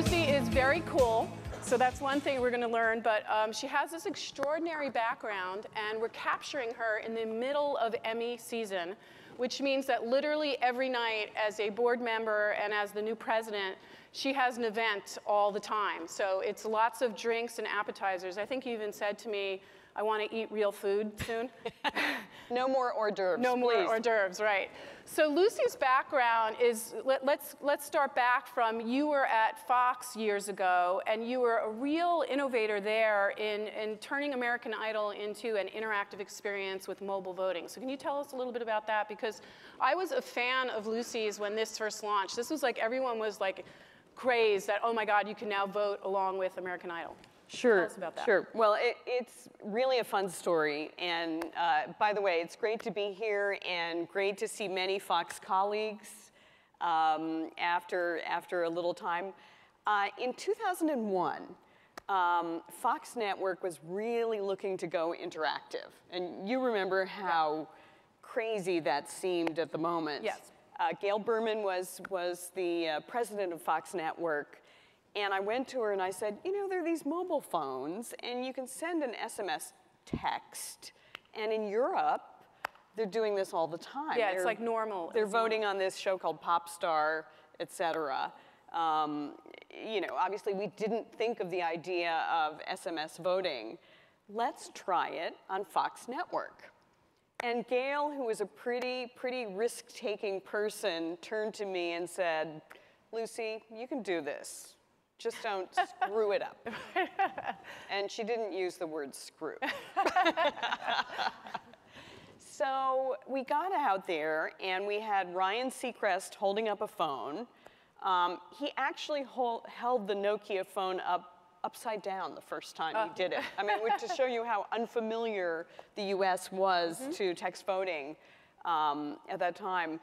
Lucy is very cool, so that's one thing we're going to learn, but she has this extraordinary background, and we're capturing her in the middle of Emmy season, which means that literally every night as a board member and as the new president, she has an event all the time. So it's lots of drinks and appetizers. I think you even said to me, I want to eat real food soon. No more hors d'oeuvres, No more please. hors d'oeuvres, right. So Lucy's background is, let's start back from, you were at Fox years ago, and you were a real innovator there in turning American Idol into an interactive experience with mobile voting. So can you tell us a little bit about that? Because I was a fan of Lucy's when this first launched. This was like, everyone was like crazed that, oh my God, you can now vote along with American Idol. Sure, Tell us about that. sure. Well, it's really a fun story. And by the way, it's great to be here and great to see many Fox colleagues after a little time. In 2001, Fox Network was really looking to go interactive. And you remember how crazy that seemed at the moment. Yes. Gail Berman was the president of Fox Network. And I went to her and I said, you know, there are these mobile phones and you can send an SMS text. And in Europe, they're doing this all the time. Yeah, it's like normal. They're voting on this show called Pop Star, et cetera. You know, obviously we didn't think of the idea of SMS voting. Let's try it on Fox Network. And Gail, who was a pretty risk-taking person, turned to me and said, Lucy, you can do this. Just don't screw it up. And she didn't use the word screw. So we got out there, and we had Ryan Seacrest holding up a phone. He actually held the Nokia phone upside down the first time he did it. I mean, to show you how unfamiliar the US was to text voting at that time.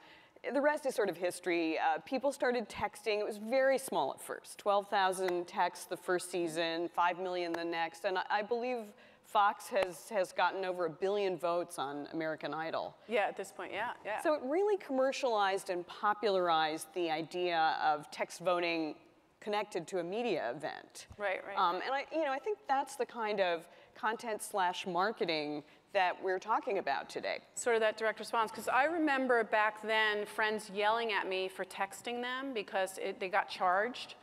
The rest is sort of history. People started texting. It was very small at first. 12,000 texts the first season, 5 million the next. And I believe Fox has gotten over 1 billion votes on American Idol. Yeah, at this point, yeah. So it really commercialized and popularized the idea of text voting connected to a media event. Right. And I think that's the kind of content/marketing that we're talking about today. Sort of that direct response, because I remember back then friends yelling at me for texting them because they got charged.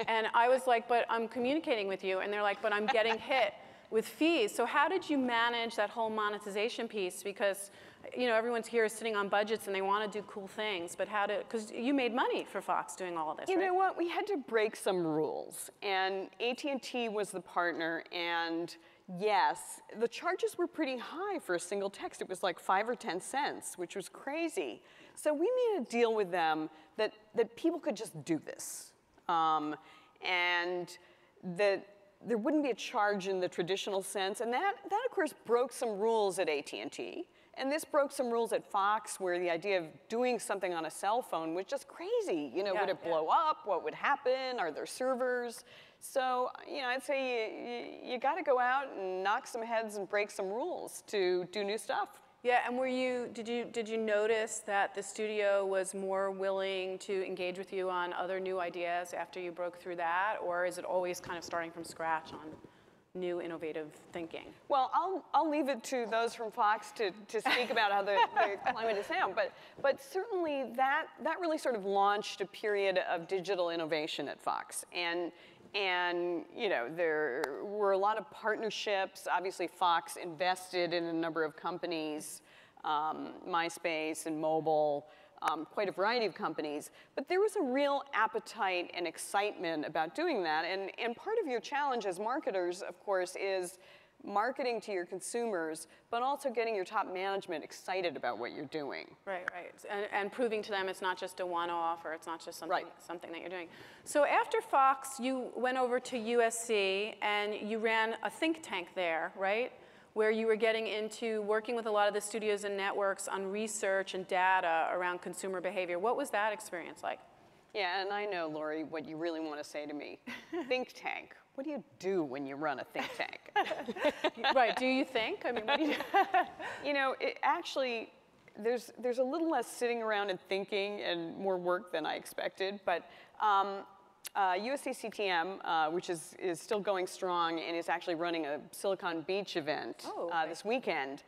And I was like, but I'm communicating with you. And they're like, but I'm getting hit with fees. So how did you manage that whole monetization piece? Because you know, everyone's here sitting on budgets and they want to do cool things, but because you made money for Fox doing all of this, You know what, we had to break some rules. And AT&T was the partner, and yes, the charges were pretty high for a single text. It was like 5 or 10 cents, which was crazy. So we made a deal with them that people could just do this. And that there wouldn't be a charge in the traditional sense. And that of course, broke some rules at AT&T. And this broke some rules at Fox, where the idea of doing something on a cell phone was just crazy. You know, would it blow up? What would happen? Are there servers? So, you know, I'd say you got to go out and knock some heads and break some rules to do new stuff. Yeah, and did you notice that the studio was more willing to engage with you on other new ideas after you broke through that, or is it always kind of starting from scratch on new innovative thinking? Well, I'll leave it to those from Fox to speak about how the climate is now, but certainly that really sort of launched a period of digital innovation at Fox. And you know, there were a lot of partnerships. Obviously, Fox invested in a number of companies, MySpace and mobile, quite a variety of companies. But there was a real appetite and excitement about doing that. And part of your challenge as marketers, of course, is marketing to your consumers, but also getting your top management excited about what you're doing. Right. And proving to them it's not just a one-off, or it's not just something that you're doing. So after Fox, you went over to USC, and you ran a think tank there, right? Where you were getting into working with a lot of the studios and networks on research and data around consumer behavior. What was that experience like? Yeah, and I know, Lori, what you really want to say to me. Think tank. What do you do when you run a think tank? Right, do you think? I mean, what do you You know, actually, there's a little less sitting around and thinking and more work than I expected, but USC-CTM, which is still going strong and is actually running a Silicon Beach event this weekend,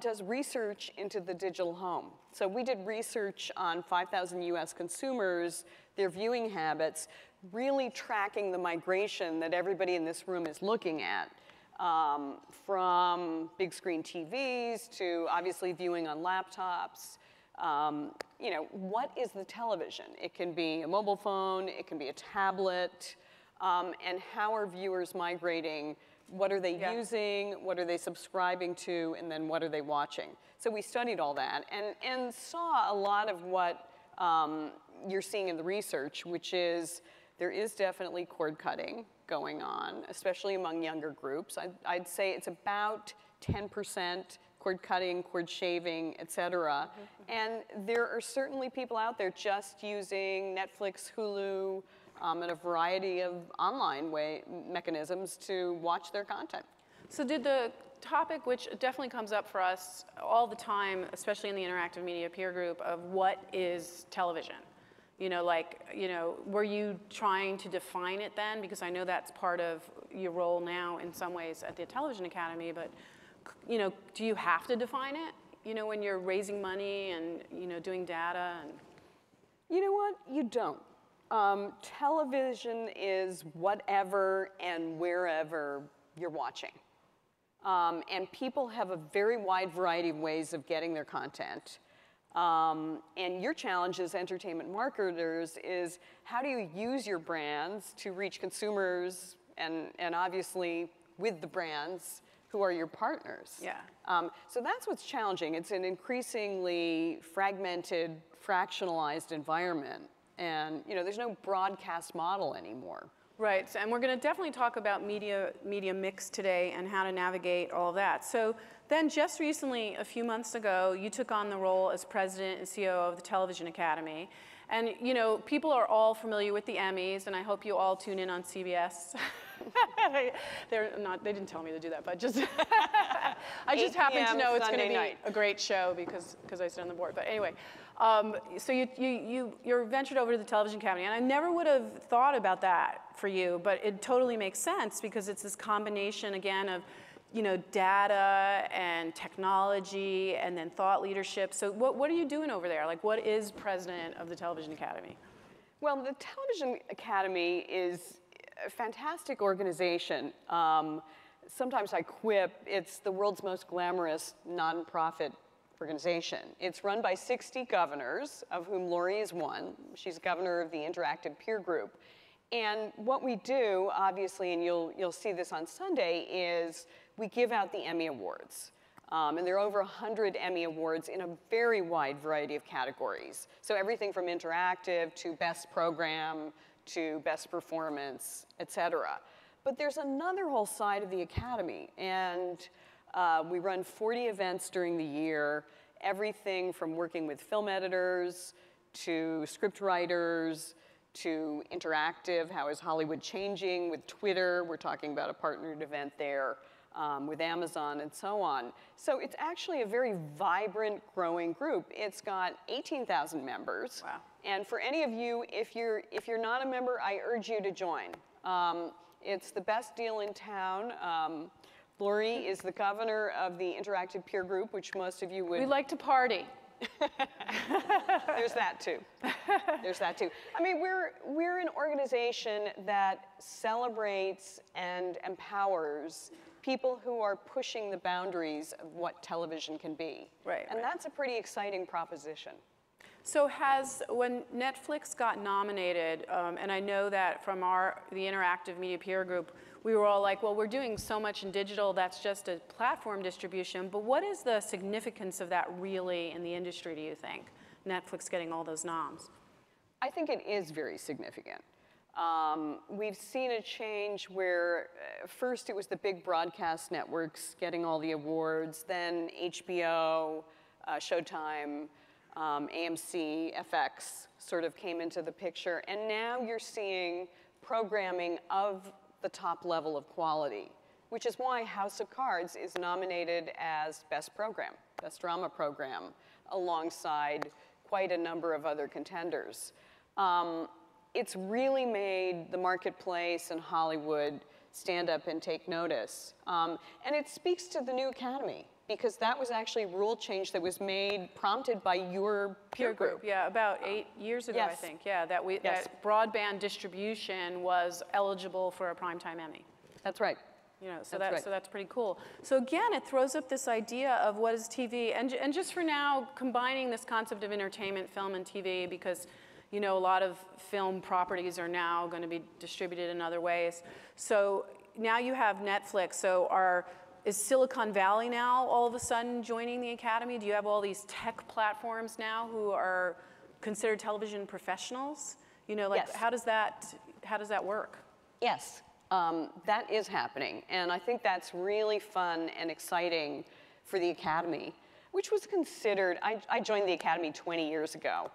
does research into the digital home. So we did research on 5,000 US consumers, their viewing habits, really tracking the migration that everybody in this room is looking at, from big screen TVs to obviously viewing on laptops. You know, what is the television? It can be a mobile phone, it can be a tablet, and how are viewers migrating? What are they using? What are they subscribing to? And then what are they watching? So we studied all that and saw a lot of what you're seeing in the research, which is there is definitely cord cutting going on, especially among younger groups. I'd say it's about 10% cord cutting, cord shaving, et cetera. And there are certainly people out there just using Netflix, Hulu, and a variety of online mechanisms to watch their content. So did the topic, which definitely comes up for us all the time, especially in the interactive media peer group, of what is television? You know, like, you know, were you trying to define it then? Because I know that's part of your role now in some ways at the Television Academy, but, you know, do you have to define it? You know, when you're raising money and, you know, doing data and... You know what? You don't. Television is whatever and wherever you're watching. And people have a very wide variety of ways of getting their content. And your challenge as entertainment marketers is how do you use your brands to reach consumers and obviously with the brands who are your partners. Yeah. So that's what's challenging. It's an increasingly fragmented, fractionalized environment. And you know, there's no broadcast model anymore. Right, and we're going to definitely talk about media mix today and how to navigate all of that. So then just recently, a few months ago, you took on the role as president and CEO of the Television Academy. And you know, people are all familiar with the Emmys, and I hope you all tune in on CBS. They didn't tell me to do that, but just I just happen to know it's going to be a great show because I sit on the board. But anyway, so you're ventured over to the Television Academy, and I never would have thought about that for you, but it totally makes sense because it's this combination again of, you know, data and technology and then thought leadership. So what are you doing over there? Like, what is president of the Television Academy? Well, the Television Academy is a fantastic organization. Sometimes I quip, it's the world's most glamorous nonprofit organization. It's run by 60 governors, of whom Lori is one. She's governor of the Interactive Peer Group. And what we do, obviously, and you'll see this on Sunday, is we give out the Emmy Awards. And there are over 100 Emmy Awards in a very wide variety of categories. So everything from interactive to best program to best performance, et cetera. But there's another whole side of the Academy. And we run 40 events during the year, everything from working with film editors to script writers to interactive, how is Hollywood changing with Twitter. We're talking about a partnered event there with Amazon and so on. So it's actually a very vibrant, growing group. It's got 18,000 members. Wow. And for any of you, if you're not a member, I urge you to join. It's the best deal in town. Lori is the governor of the Interactive Peer Group, which most of you would... We like to party. There's that too. There's that too. I mean, we're an organization that celebrates and empowers people who are pushing the boundaries of what television can be. Right. And that's a pretty exciting proposition. So when Netflix got nominated, and I know that from the Interactive Media Peer Group, we were all like, well, we're doing so much in digital, that's just a platform distribution, but what is the significance of that really in the industry, do you think? Netflix getting all those noms? I think it is very significant. We've seen a change where first it was the big broadcast networks getting all the awards, then HBO, Showtime, AMC, FX sort of came into the picture, and now you're seeing programming of the top level of quality, which is why House of Cards is nominated as Best Program, Best Drama Program, alongside quite a number of other contenders. it's really made the marketplace and Hollywood stand up and take notice. And it speaks to the new Academy, because that was actually a rule change that was made, prompted by your peer group. Yeah, about 8 years ago, yes. I think. Yeah, that that broadband distribution was eligible for a primetime Emmy. That's right. You know, so that's pretty cool. So again, it throws up this idea of what is TV, and just for now, combining this concept of entertainment, film, and TV, because you know a lot of film properties are now going to be distributed in other ways. So now you have Netflix. So is Silicon Valley now all of a sudden joining the Academy? Do you have all these tech platforms now who are considered television professionals? You know, like yes. how does that work? Yes. That is happening, and I think that's really fun and exciting for the Academy, which was considered, I joined the Academy 20 years ago,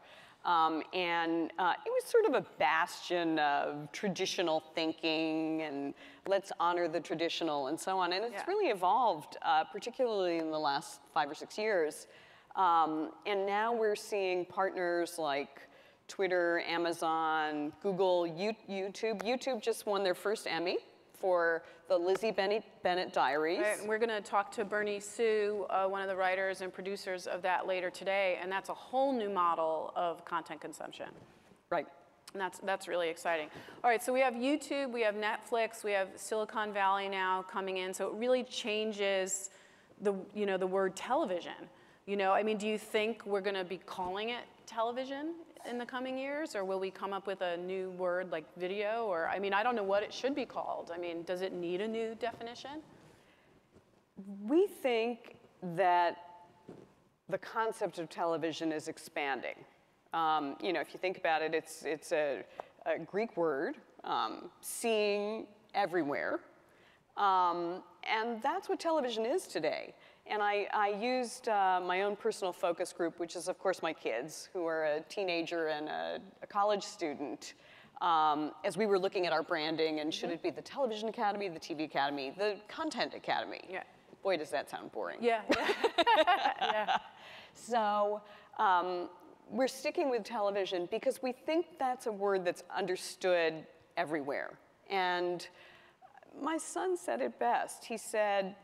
and it was sort of a bastion of traditional thinking and let's honor the traditional and so on, and it's really evolved, particularly in the last 5 or 6 years, and now we're seeing partners like Twitter, Amazon, Google, YouTube. YouTube just won their first Emmy for the Lizzie Bennett Diaries. Right, and we're going to talk to Bernie Sue, one of the writers and producers of that later today, and that's a whole new model of content consumption. Right. And that's really exciting. All right, so we have YouTube, we have Netflix, we have Silicon Valley now coming in, so it really changes the word television. You know, I mean, do you think we're going to be calling it television in the coming years, or will we come up with a new word like video? Or, I mean, I don't know what it should be called. I mean, does it need a new definition? We think that the concept of television is expanding. You know, if you think about it, it's a Greek word, seeing everywhere. And that's what television is today. And I used my own personal focus group, which is, of course, my kids, who are a teenager and a college student, as we were looking at our branding and should it be the Television Academy, the TV Academy, the Content Academy. Yeah. Boy, does that sound boring. Yeah. Yeah. So we're sticking with television because we think that's a word that's understood everywhere. And my son said it best. He said,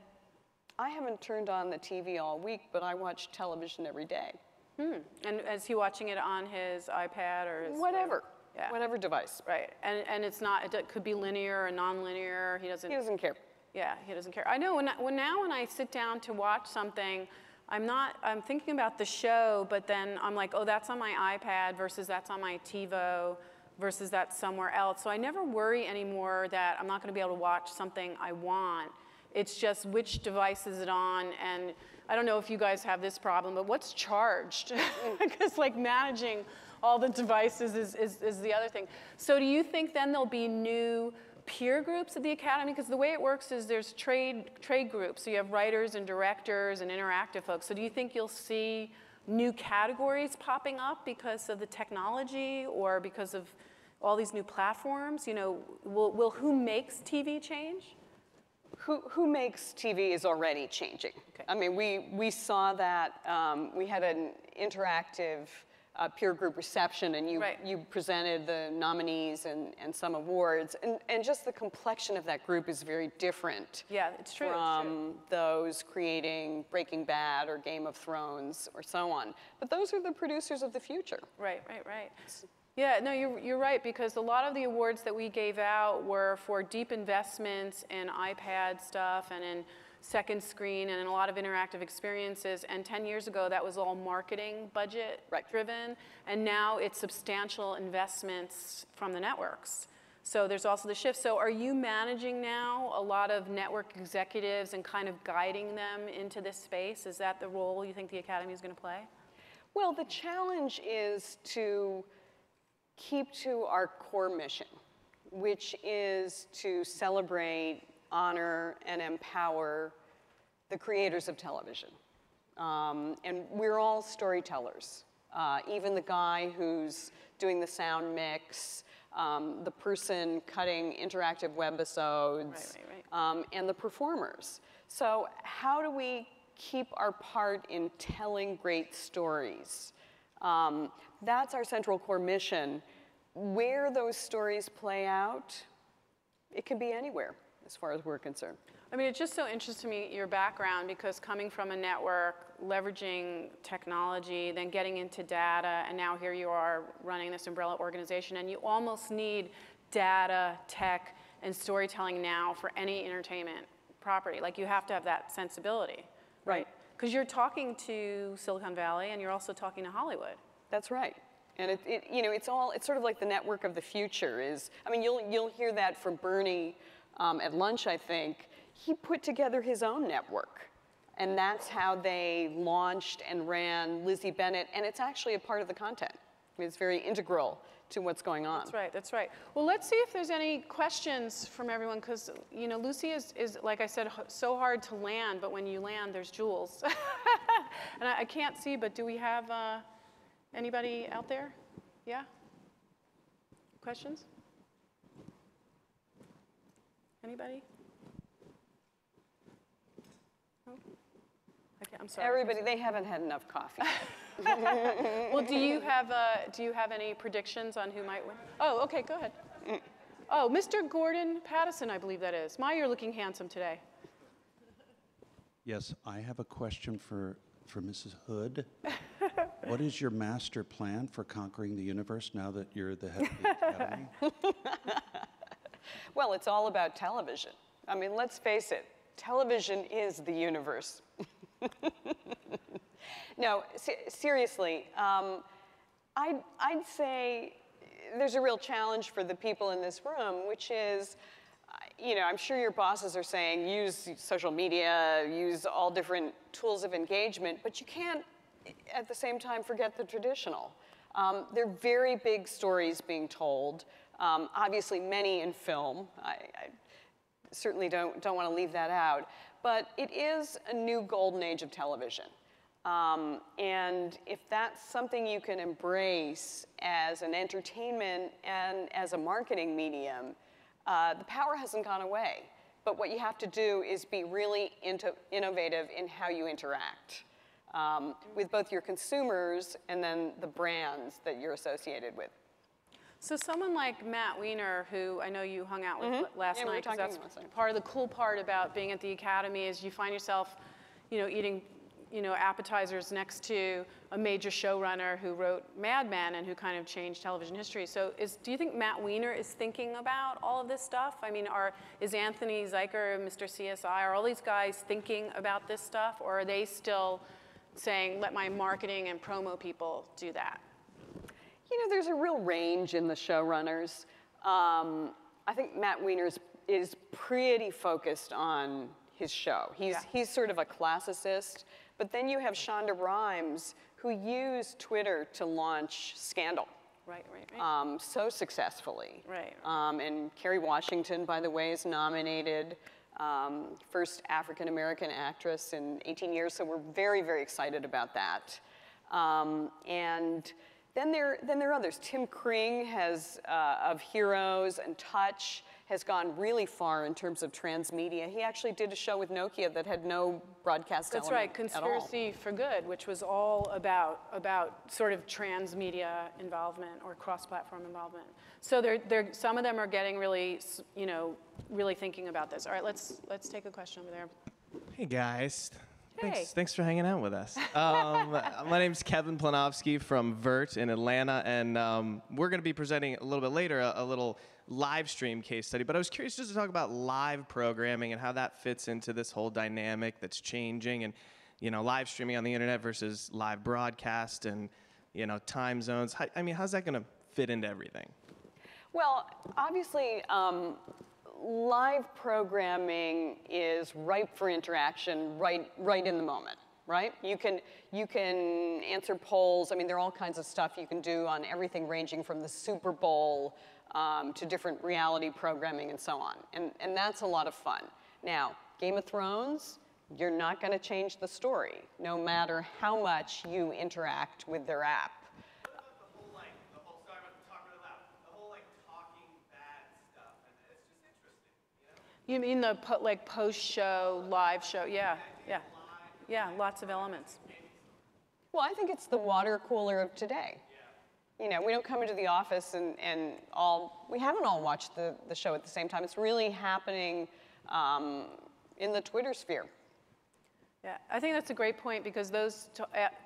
I haven't turned on the TV all week, but I watch television every day. And is he watching it on his iPad or his... Whatever. Yeah. Whatever device. Right. And it's not, it could be linear or non-linear. He doesn't care. Yeah, he doesn't care. I know when I sit down to watch something, I'm thinking about the show, but then I'm like, oh, that's on my iPad versus that's on my TiVo versus that's somewhere else. So I never worry anymore that I'm not going to be able to watch something I want. It's just which device is it on, and I don't know if you guys have this problem, but what's charged? Because like managing all the devices is the other thing. So do you think then there'll be new peer groups at the Academy? Because the way it works is there's trade groups. So you have writers and directors and interactive folks. So do you think you'll see new categories popping up because of the technology or because of all these new platforms? You know, will who makes TV change? Who makes TV is already changing. Okay. I mean, we saw that. We had an interactive peer group reception, and you presented the nominees and some awards, and just the complexion of that group is very different. Yeah, it's true. From those creating Breaking Bad or Game of Thrones or so on. But those are the producers of the future. Right. Yeah, no, you're right, because a lot of the awards that we gave out were for deep investments in iPad stuff and in second screen and in a lot of interactive experiences. And 10 years ago, that was all marketing budget driven. And now it's substantial investments from the networks. So there's also the shift. So are you managing now a lot of network executives and kind of guiding them into this space? Is that the role you think the Academy is going to play? Well, the challenge is to keep to our core mission, which is to celebrate, honor, and empower the creators of television. And we're all storytellers. Even the guy who's doing the sound mix, the person cutting interactive webisodes, and the performers. So how do we keep our part in telling great stories? That's our central core mission. where those stories play out, it can be anywhere, as far as we're concerned. I mean, it's just so interesting to me, your background, because coming from a network, leveraging technology, then getting into data, and now here you are running this umbrella organization, and you almost need data, tech, and storytelling now for any entertainment property. Like, you have to have that sensibility, right? Because you're talking to Silicon Valley, and you're also talking to Hollywood. That's right. And it's sort of like the network of the future is, I mean, you'll hear that from Bernie at lunch, I think. He put together his own network. And that's how they launched and ran Lizzie Bennett. And it's actually a part of the content. I mean, it's very integral to what's going on. That's right, that's right. Well, let's see if there's any questions from everyone, because, you know, Lucy is, like I said, so hard to land, but when you land, there's jewels. And I can't see, but do we have anybody out there? Yeah? Questions? Anybody? No? Okay, I'm sorry. Everybody, they haven't had enough coffee. Well, do you have any predictions on who might win? Oh, okay, go ahead. Oh, Mr. Gordon Pattison, I believe that is. My, you're looking handsome today. Yes, I have a question for Mrs. Hood. What is your master plan for conquering the universe now that you're the head of the Academy? Well, it's all about television. I mean, let's face it, television is the universe. No, seriously, I'd say there's a real challenge for the people in this room, which is, you know, I'm sure your bosses are saying use social media, use all different tools of engagement, but you can't, at the same time, forget the traditional. There are very big stories being told, obviously many in film. I certainly don't want to leave that out. But it is a new golden age of television. And if that's something you can embrace as an entertainment and as a marketing medium, the power hasn't gone away. But what you have to do is be really innovative in how you interact with both your consumers and then the brands that you're associated with. So someone like Matt Weiner, who I know you hung out with last night, because that's part of the cool part about being at the Academy is you find yourself, you know, eating, you know, appetizers next to a major showrunner who wrote Mad Men and who kind of changed television history. So do you think Matt Weiner is thinking about all of this stuff? I mean, is Anthony Zuiker, Mr. CSI, are all these guys thinking about this stuff, or are they still saying, let my marketing and promo people do that? You know, there's a real range in the showrunners. I think Matt Weiner is pretty focused on his show. He's sort of a classicist. But then you have Shonda Rhimes, who used Twitter to launch Scandal. Right. So successfully. Right. And Kerry Washington, by the way, is nominated. First African-American actress in 18 years, so we're very, very excited about that. And then there are others. Tim Kring of Heroes and Touch has gone really far in terms of transmedia. He actually did a show with Nokia that had no broadcast element at all. That's right, Conspiracy for Good, which was all about sort of transmedia involvement or cross-platform involvement. So some of them are getting really, you know, really thinking about this. All right, let's take a question over there. Hey guys. Hey. Thanks for hanging out with us. My name's Kevin Planofsky from Vert in Atlanta, and we're going to be presenting a little bit later a little live stream case study. But I was curious just to talk about live programming and how that fits into this whole dynamic that's changing, and you know, live streaming on the internet versus live broadcast, and you know, time zones. I mean, how's that going to fit into everything? Well, obviously. Live programming is ripe for interaction right in the moment, right? You can answer polls. I mean, there are all kinds of stuff you can do on everything ranging from the Super Bowl to different reality programming and so on. And that's a lot of fun. Now, Game of Thrones, you're not going to change the story, no matter how much you interact with their app. You mean the post-show, live show? Yeah, lots of elements. Well, I think it's the water cooler of today. we don't come into the office and we haven't all watched the show at the same time. It's really happening in the Twitter sphere. Yeah, I think that's a great point because those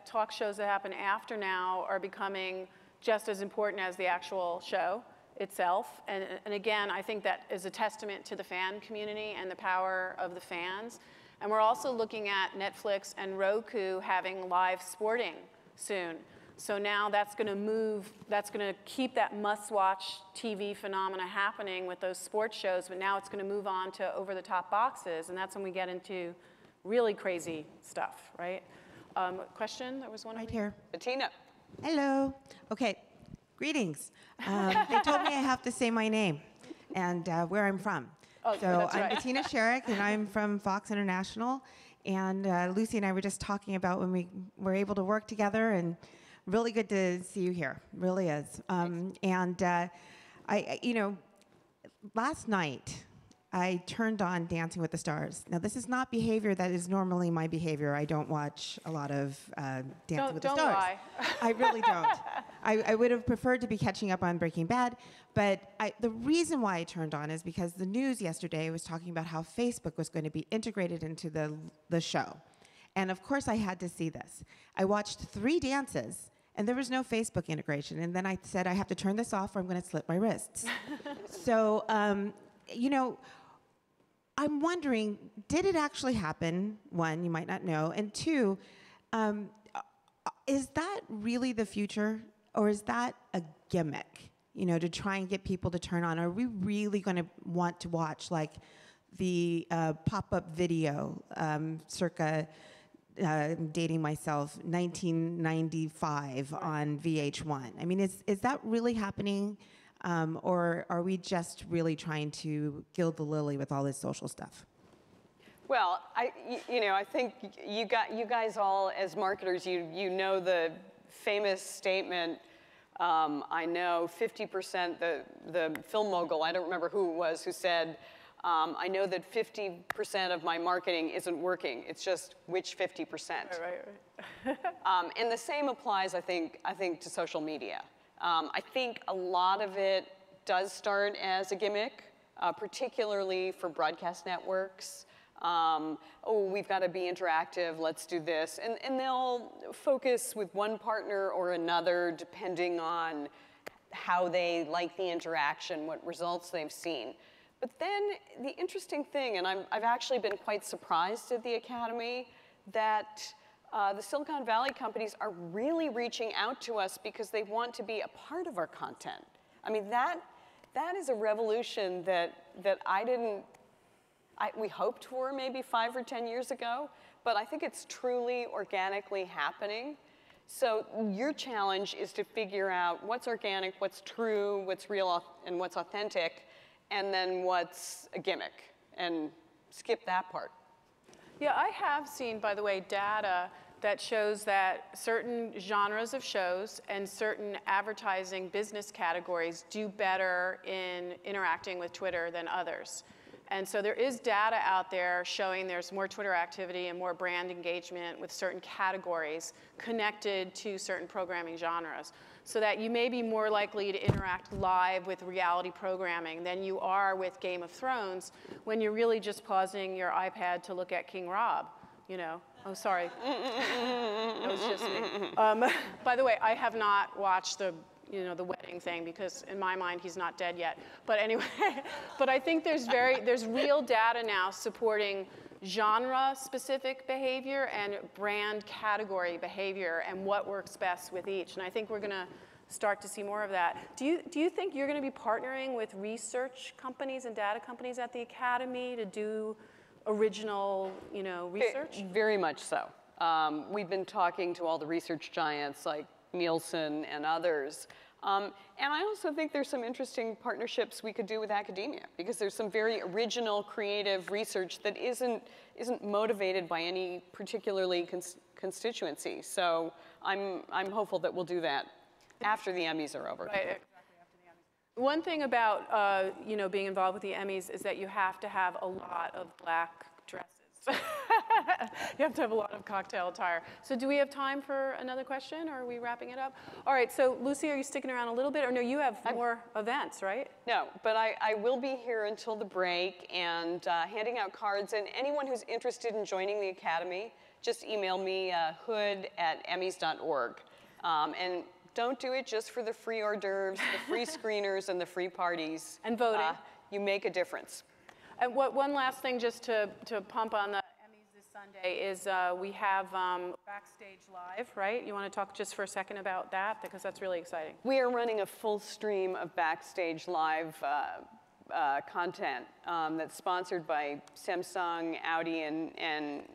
talk shows that happen after now are becoming just as important as the actual show itself. And again, I think that is a testament to the fan community and the power of the fans. And we're also looking at Netflix and Roku having live sporting soon. So now that's going to keep that must-watch TV phenomena happening with those sports shows, but now it's going to move on to over-the-top boxes, and that's when we get into really crazy stuff, right? Question? There was one right here. Bettina. Hello. Okay. Greetings. They told me I have to say my name and where I'm from. Oh, so that's I'm right. Bettina Sherrick, and I'm from Fox International. And Lucy and I were just talking about when we were able to work together, and really good to see you here. Really is. Last night I turned on Dancing with the Stars. Now, this is not behavior that is normally my behavior. I don't watch a lot of Dancing with the Stars. Don't lie. I really don't. I would have preferred to be catching up on Breaking Bad, but the reason why I turned on is because the news yesterday was talking about how Facebook was going to be integrated into the show. And of course, I had to see this. I watched 3 dances, and there was no Facebook integration. And then I said, I have to turn this off or I'm going to slit my wrists. So, I'm wondering, did it actually happen? 1, you might not know. And 2, is that really the future? Or is that a gimmick, to try and get people to turn on? Are we really going to want to watch, like, the pop-up video circa, dating myself, 1995 on VH1? I mean, is that really happening? Or are we just really trying to gild the lily with all this social stuff? Well, I think you guys all, as marketers, you know the famous statement, I know 50%, the film mogul, I don't remember who it was, who said, I know that 50% of my marketing isn't working. It's just which 50%. Right. And the same applies, I think, to social media. I think a lot of it does start as a gimmick, particularly for broadcast networks. We've got to be interactive, let's do this. And they'll focus with one partner or another depending on how they like the interaction, what results they've seen. But then the interesting thing, and I've actually been quite surprised at the Academy, that the Silicon Valley companies are really reaching out to us because they want to be a part of our content. I mean, that is a revolution that we hoped for maybe 5 or 10 years ago, but I think it's truly organically happening. So your challenge is to figure out what's organic, what's true, what's real, and what's authentic, and then what's a gimmick, and skip that part. Yeah, I have seen, by the way, data that shows that certain genres of shows and certain advertising business categories do better in interacting with Twitter than others. And so there is data out there showing there's more Twitter activity and more brand engagement with certain categories connected to certain programming genres, so that you may be more likely to interact live with reality programming than you are with Game of Thrones when you're really just pausing your iPad to look at King Rob, Oh, sorry. That was just me. By the way, I have not watched the wedding thing because in my mind he's not dead yet. But anyway, but I think there's real data now supporting genre-specific behavior and brand category behavior and what works best with each. And I think we're going to start to see more of that. Do you think you're going to be partnering with research companies and data companies at the Academy to do original, research? Very much so. We've been talking to all the research giants like Nielsen and others. And I also think there's some interesting partnerships we could do with academia, because there's some very original, creative research that isn't motivated by any particularly constituency. So I'm hopeful that we'll do that after the Emmys are over. Right. One thing about being involved with the Emmys is that you have to have a lot of black dresses. You have to have a lot of cocktail attire. So do we have time for another question, or are we wrapping it up? All right, so Lucy, are you sticking around a little bit? Or no, you have more events, right? No, but I will be here until the break and handing out cards. And anyone who's interested in joining the Academy, just email me, hood@emmys.org. And don't do it just for the free hors d'oeuvres, the free screeners, and the free parties. And voting. You make a difference. And one last thing just to pump on the Emmys this Sunday is we have Backstage Live, right? You want to talk just for a second about that? Because that's really exciting. We are running a full stream of Backstage Live content that's sponsored by Samsung, Audi, and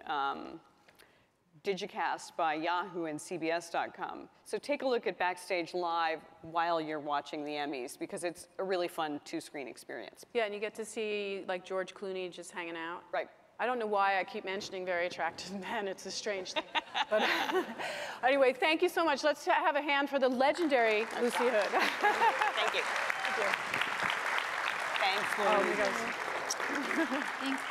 Digicast by Yahoo and CBS.com. So take a look at Backstage Live while you're watching the Emmys, because it's a really fun two-screen experience. Yeah, and you get to see like George Clooney just hanging out. Right. I don't know why I keep mentioning very attractive men. It's a strange thing. But anyway, thank you so much. Let's have a hand for the legendary Lucy Hood. Thank you. Thank you. Thanks, Lori. Oh, you guys. Thanks.